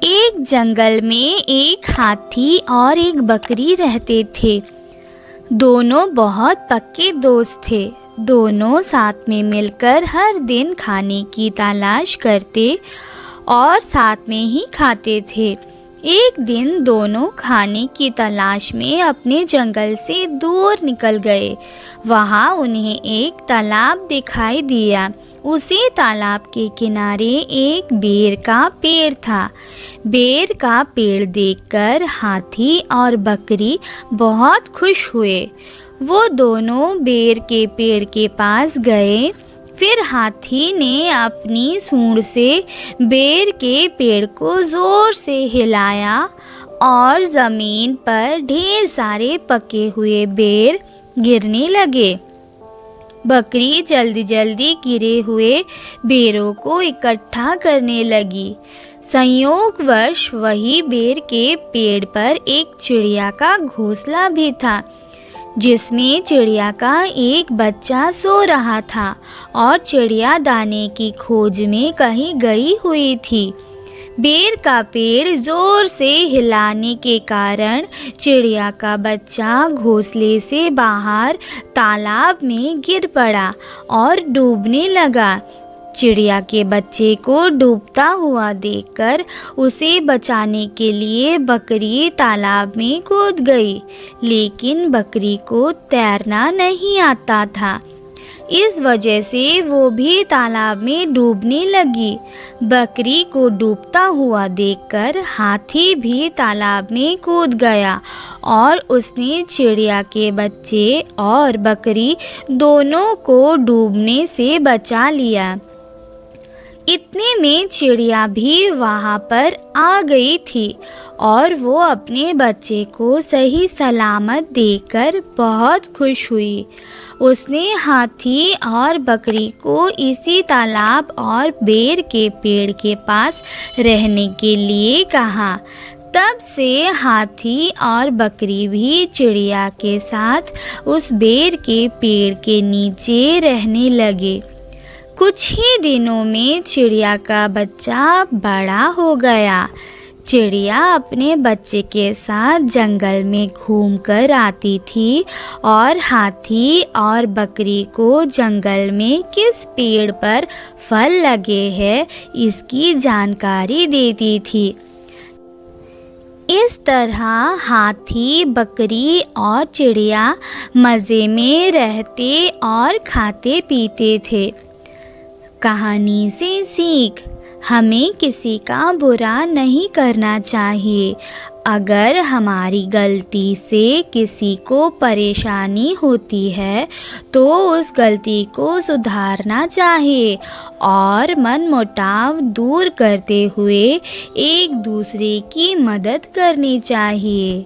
एक जंगल में एक हाथी और एक बकरी रहते थे। दोनों बहुत पक्के दोस्त थे। दोनों साथ में मिलकर हर दिन खाने की तलाश करते और साथ में ही खाते थे। एक दिन दोनों खाने की तलाश में अपने जंगल से दूर निकल गए। वहाँ उन्हें एक तालाब दिखाई दिया। उसी तालाब के किनारे एक बेर का पेड़ था। बेर का पेड़ देखकर हाथी और बकरी बहुत खुश हुए। वो दोनों बेर के पेड़ के पास गए। फिर हाथी ने अपनी सूंड से बेर के पेड़ को जोर से हिलाया और ज़मीन पर ढेर सारे पके हुए बेर गिरने लगे। बकरी जल्दी जल्दी गिरे हुए बेरों को इकट्ठा करने लगी। संयोगवश वही बेर के पेड़ पर एक चिड़िया का घोंसला भी था, जिसमें चिड़िया का एक बच्चा सो रहा था और चिड़िया दाने की खोज में कहीं गई हुई थी। बेर का पेड़ जोर से हिलाने के कारण चिड़िया का बच्चा घोंसले से बाहर तालाब में गिर पड़ा और डूबने लगा। चिड़िया के बच्चे को डूबता हुआ देखकर उसे बचाने के लिए बकरी तालाब में कूद गई, लेकिन बकरी को तैरना नहीं आता था। इस वजह से वो भी तालाब में डूबने लगी। बकरी को डूबता हुआ देखकर हाथी भी तालाब में कूद गया और उसने चिड़िया के बच्चे और बकरी दोनों को डूबने से बचा लिया। इतने में चिड़िया भी वहाँ पर आ गई थी और वो अपने बच्चे को सही सलामत देखकर बहुत खुश हुई। उसने हाथी और बकरी को इसी तालाब और बेर के पेड़ के पास रहने के लिए कहा। तब से हाथी और बकरी भी चिड़िया के साथ उस बेर के पेड़ के नीचे रहने लगे। कुछ ही दिनों में चिड़िया का बच्चा बड़ा हो गया। चिड़िया अपने बच्चे के साथ जंगल में घूमकर आती थी और हाथी और बकरी को जंगल में किस पेड़ पर फल लगे हैं इसकी जानकारी देती थी। इस तरह हाथी, बकरी और चिड़िया मज़े में रहते और खाते पीते थे। कहानी से सीख: हमें किसी का बुरा नहीं करना चाहिए। अगर हमारी गलती से किसी को परेशानी होती है तो उस गलती को सुधारना चाहिए और मनमुटाव दूर करते हुए एक दूसरे की मदद करनी चाहिए।